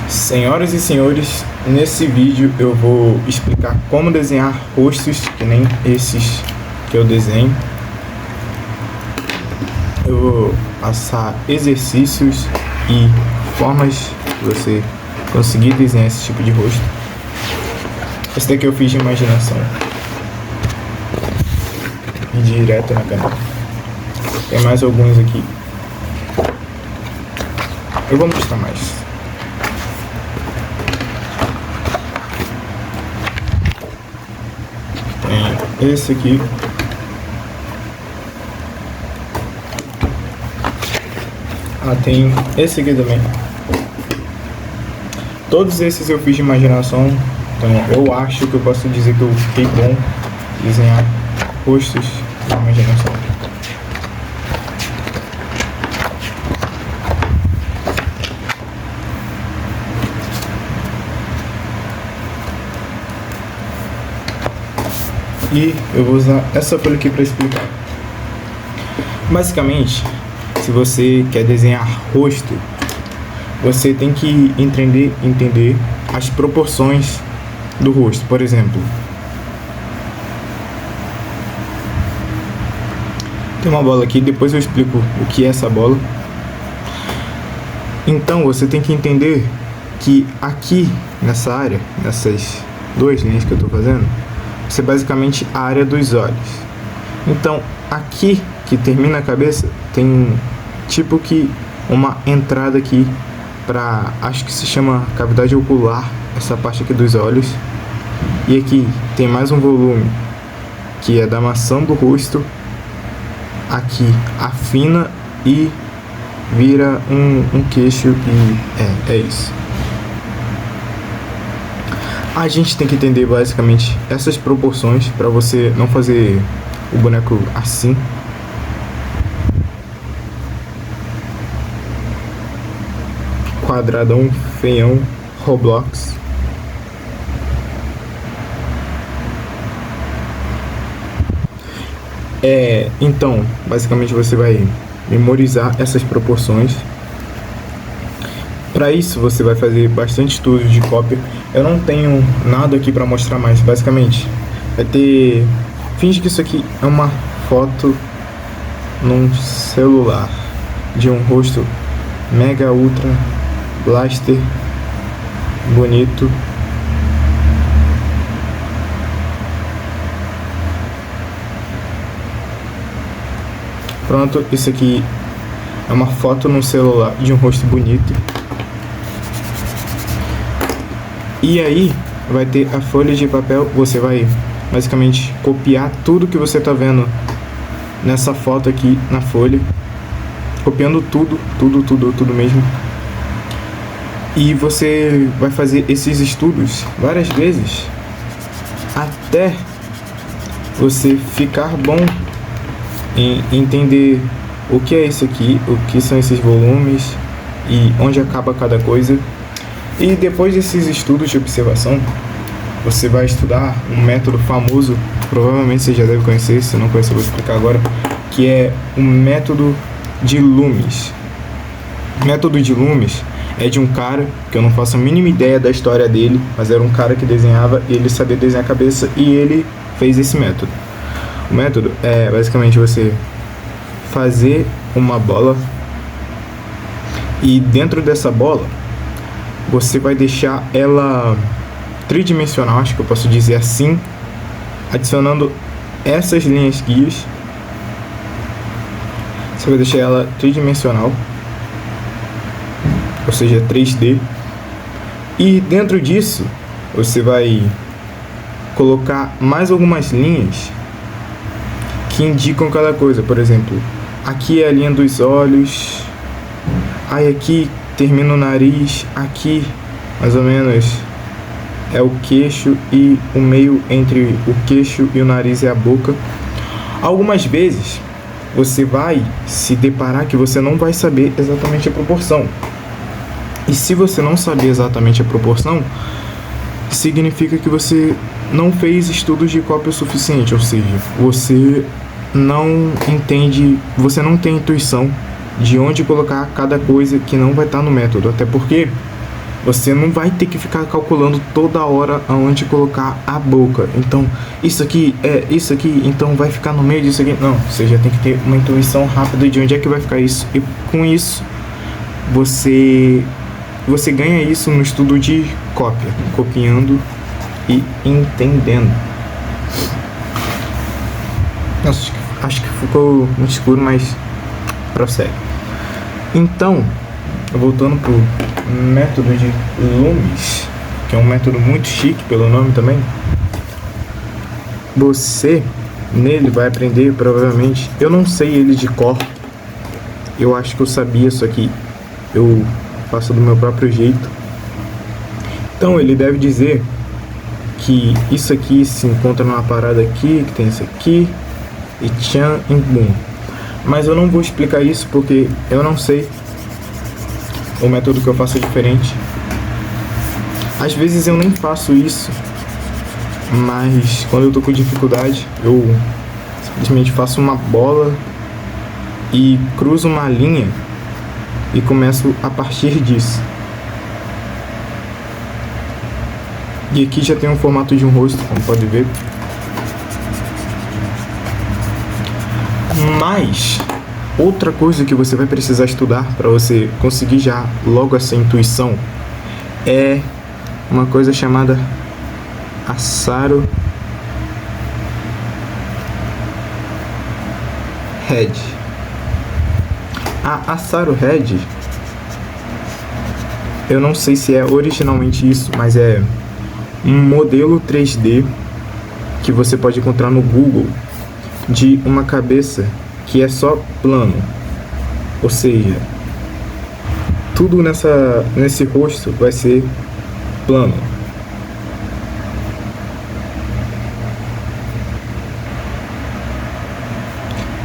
Senhoras e senhores, nesse vídeo eu vou explicar como desenhar rostos que nem esses que eu desenho. Eu vou passar exercícios e formas de você conseguir desenhar esse tipo de rosto. Esse daqui eu fiz de imaginação e direto na caneta. Tem mais alguns aqui. Eu vou mostrar mais. Tem esse aqui. Tem esse aqui também. Todos esses eu fiz de imaginação. Então eu acho que eu posso dizer que eu fiquei bom desenhar rostos de imaginação. E eu vou usar essa folha aqui para explicar. Basicamente, se você quer desenhar rosto, você tem que entender as proporções do rosto. Por exemplo, tem uma bola aqui, depois eu explico o que é essa bola. Então você tem que entender que aqui nessa área, nessas duas linhas que eu estou fazendo, isso é basicamente a área dos olhos. Então aqui que termina a cabeça tem tipo que uma entrada aqui para, acho que se chama cavidade ocular, essa parte aqui dos olhos. E aqui tem mais um volume que é da maçã do rosto. Aqui afina e vira um queixo e é isso. A gente tem que entender basicamente essas proporções para você não fazer o boneco assim. Quadradão, feião, Roblox. Então, basicamente você vai memorizar essas proporções. Para isso você vai fazer bastante estudo de cópia. Eu não tenho nada aqui para mostrar mais. Basicamente vai ter, finge que isso aqui é uma foto num celular de um rosto mega ultra blaster bonito. Pronto, isso aqui é uma foto num celular de um rosto bonito. E aí vai ter a folha de papel. Você vai basicamente copiar tudo que você tá vendo nessa foto aqui na folha, copiando tudo mesmo. E você vai fazer esses estudos várias vezes até você ficar bom em entender o que é isso aqui, o que são esses volumes e onde acaba cada coisa. E depois desses estudos de observação, você vai estudar um método famoso, provavelmente você já deve conhecer, se não conhece eu vou explicar agora, que é o método de Loomis. O método de Loomis é de um cara que eu não faço a mínima ideia da história dele, mas era um cara que desenhava e ele sabia desenhar a cabeça e ele fez esse método. O método é basicamente você fazer uma bola e dentro dessa bola você vai deixar ela tridimensional, acho que eu posso dizer assim, adicionando essas linhas guias. Você vai deixar ela tridimensional, ou seja, 3D. E dentro disso você vai colocar mais algumas linhas que indicam cada coisa. Por exemplo, aqui é a linha dos olhos, aí aqui termina o nariz, aqui mais ou menos é o queixo e o meio entre o queixo e o nariz é a boca. Algumas vezes você vai se deparar que você não vai saber exatamente a proporção. E se você não saber exatamente a proporção, significa que você não fez estudos de cópia o suficiente, ou seja, você não entende, você não tem intuição de onde colocar cada coisa que não vai estar no método, até porque Você não vai ter que ficar calculando toda hora aonde colocar a boca. Então, isso aqui é isso aqui, então vai ficar no meio disso aqui. Não, você já tem que ter uma intuição rápida de onde é que vai ficar isso. E com isso, você ganha isso no estudo de cópia, copiando e entendendo. Nossa, acho que ficou muito escuro, mas prossegue. Então, voltando pro método de Loomis, que é um método muito chique pelo nome também, você nele vai aprender provavelmente, eu não sei ele de cor, eu acho que eu sabia, só que eu faço do meu próprio jeito. Então ele deve dizer que isso aqui se encontra numa parada aqui, que tem isso aqui, e tchan e bum. Mas eu não vou explicar isso porque eu não sei. O método que eu faço é diferente. Às vezes eu nem faço isso, mas quando eu tô com dificuldade, eu simplesmente faço uma bola e cruzo uma linha e começo a partir disso. E aqui já tem um formato de um rosto, como pode ver. Mas outra coisa que você vai precisar estudar para você conseguir já logo essa intuição é uma coisa chamada Asaro Head. A Asaro Head, eu não sei se é originalmente isso, mas é um modelo 3D que você pode encontrar no Google de uma cabeça que é só plano, ou seja, tudo nesse rosto vai ser plano.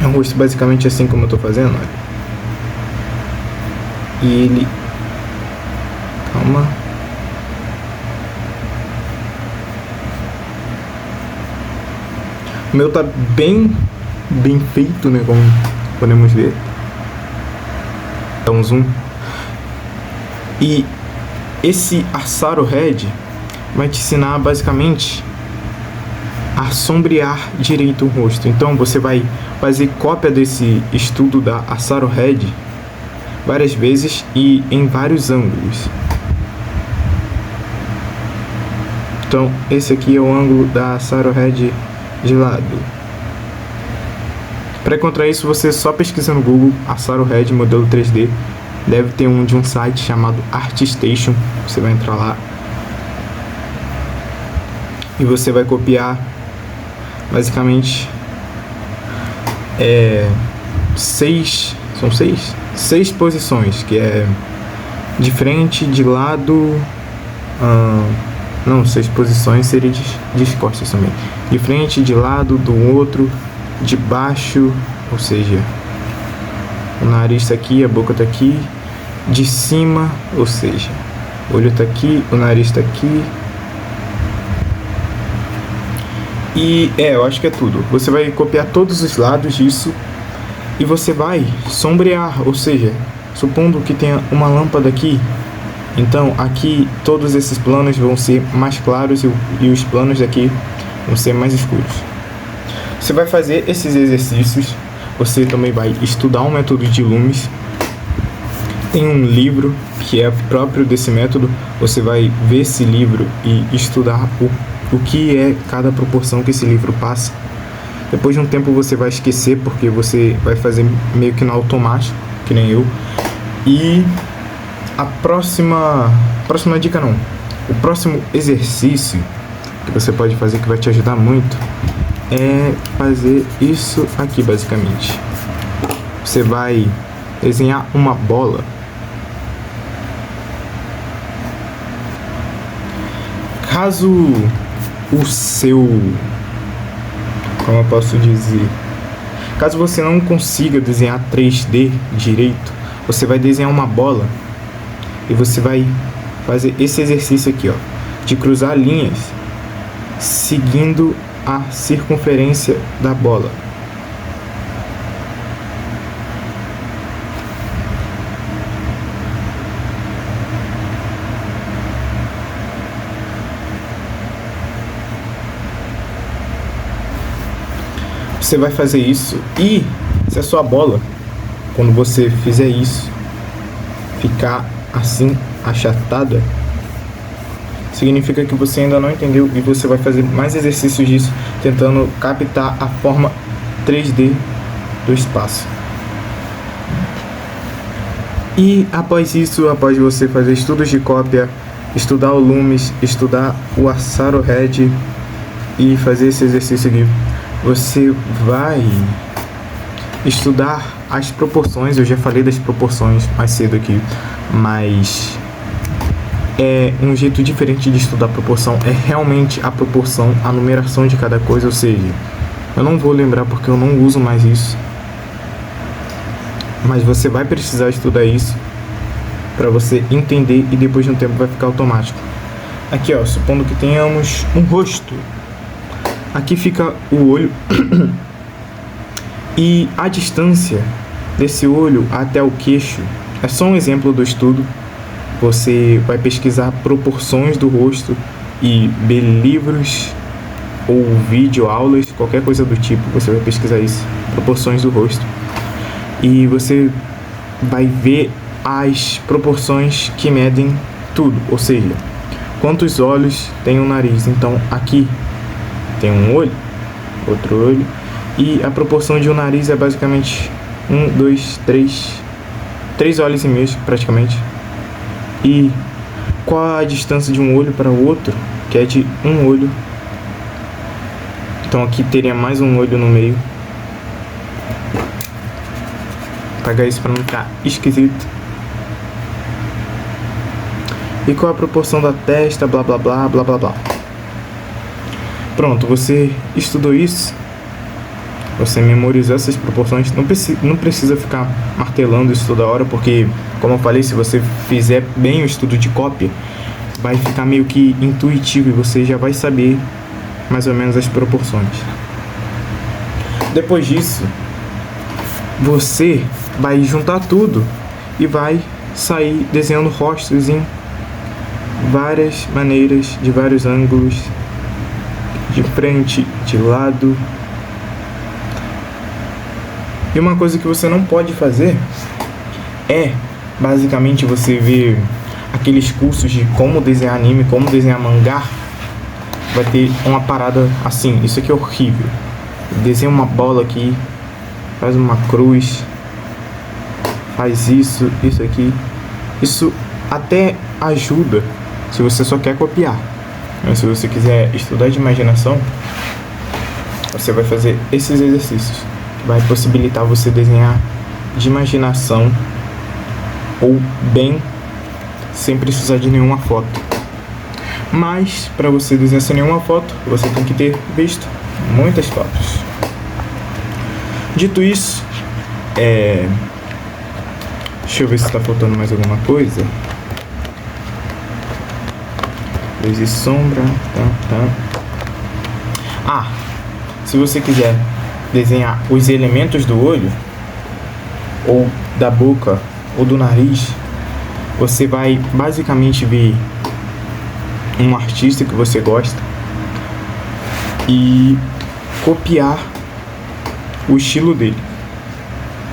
É um rosto basicamente assim como eu tô fazendo, olha. E ele... Calma. O meu tá bem feito, né, como podemos ver. Dá um zoom. E esse Asaro Head vai te ensinar basicamente a sombrear direito o rosto. Então você vai fazer cópia desse estudo da Asaro Head várias vezes e em vários ângulos. Então esse aqui é o ângulo da Asaro Head de lado. Para encontrar isso, você só pesquisa no Google Asaro Head modelo 3D. Deve ter um de um site chamado ArtStation. Você vai entrar lá e você vai copiar basicamente seis posições, que é de frente, de lado, não, 6 posições seria de costas também. De frente, de lado, do outro, de baixo, ou seja, o nariz tá aqui, a boca tá aqui, de cima, ou seja, o olho tá aqui, o nariz tá aqui. E eu acho que é tudo. Você vai copiar todos os lados disso e você vai sombrear, ou seja, supondo que tenha uma lâmpada aqui, então aqui todos esses planos vão ser mais claros e os planos daqui vão ser mais escuros. Você vai fazer esses exercícios, você também vai estudar um método de Loomis. Tem um livro que é próprio desse método, você vai ver esse livro e estudar o que é cada proporção que esse livro passa. Depois de um tempo você vai esquecer, porque você vai fazer meio que no automático, que nem eu. E a próxima dica não, o próximo exercício que você pode fazer, que vai te ajudar muito, é fazer isso aqui basicamente. Você vai desenhar uma bola. Caso o seu... Como eu posso dizer? Caso você não consiga desenhar 3D direito, você vai desenhar uma bola e você vai fazer esse exercício aqui, ó, de cruzar linhas seguindo a circunferência da bola. você vai fazer isso, e se a sua bola, quando você fizer isso, ficar assim, achatada, significa que você ainda não entendeu, e você vai fazer mais exercícios disso, tentando captar a forma 3D do espaço. E após isso, após você fazer estudos de cópia, estudar o Loomis, estudar o Arrow-Head e fazer esse exercício aqui, você vai estudar as proporções. Eu já falei das proporções mais cedo aqui, mas é um jeito diferente de estudar proporção. É realmente a proporção, a numeração de cada coisa, ou seja, eu não vou lembrar porque eu não uso mais isso, mas você vai precisar estudar isso para você entender, e depois de um tempo vai ficar automático. Aqui, ó, supondo que tenhamos um rosto, aqui fica o olho e a distância desse olho até o queixo é só um exemplo do estudo. Você vai pesquisar proporções do rosto e ver livros ou vídeo, aulas, qualquer coisa do tipo. Você vai pesquisar isso, proporções do rosto, e você vai ver as proporções que medem tudo, ou seja, quantos olhos tem o nariz. Então aqui tem um olho, outro olho, e a proporção de um nariz é basicamente 1, 2, 3 olhos e meio praticamente. E qual a distância de um olho para o outro, que é de um olho. Então aqui teria mais um olho no meio. Vou pegar isso para não ficar esquisito. E qual a proporção da testa, blá blá blá blá blá blá. Pronto, você estudou isso, você memorizou essas proporções. Não precisa ficar martelando isso toda hora, porque, como eu falei, se você fizer bem o estudo de cópia, vai ficar meio que intuitivo e você já vai saber mais ou menos as proporções. Depois disso, você vai juntar tudo e vai sair desenhando rostos em várias maneiras, de vários ângulos, de frente, de lado. E uma coisa que você não pode fazer é, basicamente, você ver aqueles cursos de como desenhar anime, como desenhar mangá. Vai ter uma parada assim, isso aqui é horrível. Desenha uma bola aqui, faz uma cruz, faz isso, isso aqui. Isso até ajuda se você só quer copiar, mas se você quiser estudar de imaginação, você vai fazer esses exercícios, que vai possibilitar você desenhar de imaginação, ou bem, sem precisar de nenhuma foto. Mas para você desenhar sem nenhuma foto, você tem que ter visto muitas fotos. Dito isso, deixa eu ver se está faltando mais alguma coisa. Luz e sombra, tá. Se você quiser desenhar os elementos do olho, ou da boca, ou do nariz, você vai basicamente ver um artista que você gosta e copiar o estilo dele.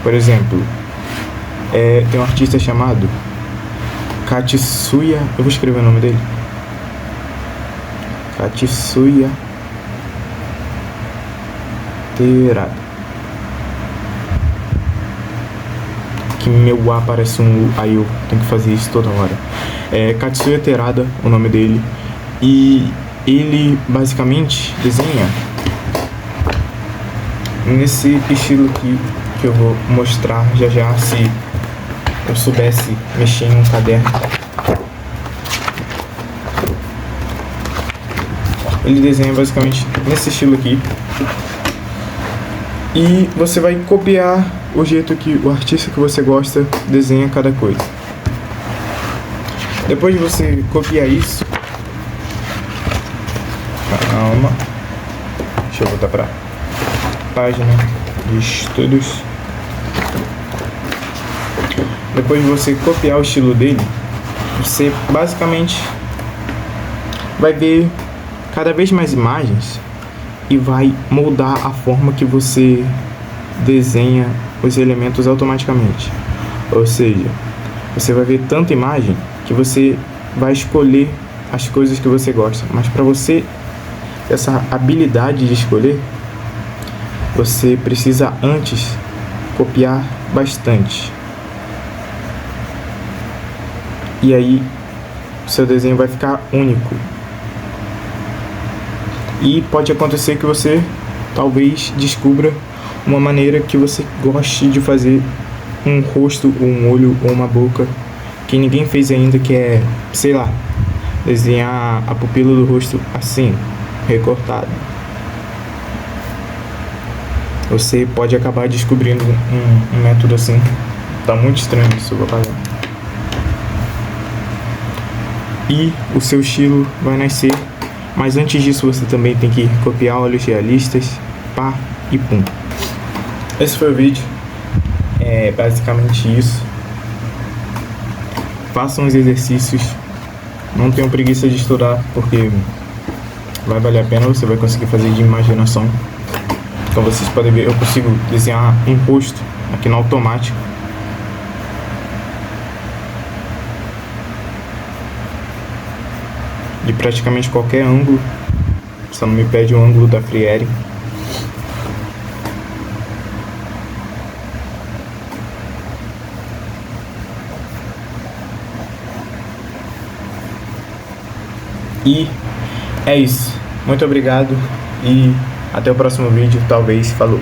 Por exemplo, tem um artista chamado Katsuya, eu vou escrever o nome dele, Katsuya Terada. Que meu A parece um U, aí eu tenho que fazer isso toda hora. Katsuya Terada, o nome dele. E ele basicamente desenha nesse estilo aqui, que eu vou mostrar já já, se eu soubesse mexer em um caderno. Ele desenha basicamente nesse estilo aqui. E você vai copiar o jeito que o artista que você gosta desenha cada coisa. Depois de você copiar isso, calma, deixa eu voltar para página de estudos. Depois de você copiar o estilo dele, você basicamente vai ver cada vez mais imagens e vai moldar a forma que você desenha os elementos automaticamente. Ou seja, você vai ver tanta imagem que você vai escolher as coisas que você gosta. Mas para você ter essa habilidade de escolher, você precisa antes copiar bastante. E aí seu desenho vai ficar único. E pode acontecer que você talvez descubra uma maneira que você goste de fazer um rosto, ou um olho, ou uma boca que ninguém fez ainda, que é, sei lá, desenhar a pupila do rosto assim, recortado. Você pode acabar descobrindo um método assim. Tá muito estranho isso, eu vou apagar. E o seu estilo vai nascer. Mas antes disso você também tem que copiar olhos realistas, pá e pum. Esse foi o vídeo. É basicamente isso. Façam os exercícios. Não tenham preguiça de estudar, porque vai valer a pena. Você vai conseguir fazer de imaginação. Então vocês podem ver, eu consigo desenhar um rosto aqui no automático. De praticamente qualquer ângulo. Só não me pede o ângulo da Freehare. E é isso. Muito obrigado e até o próximo vídeo. Talvez. Falou.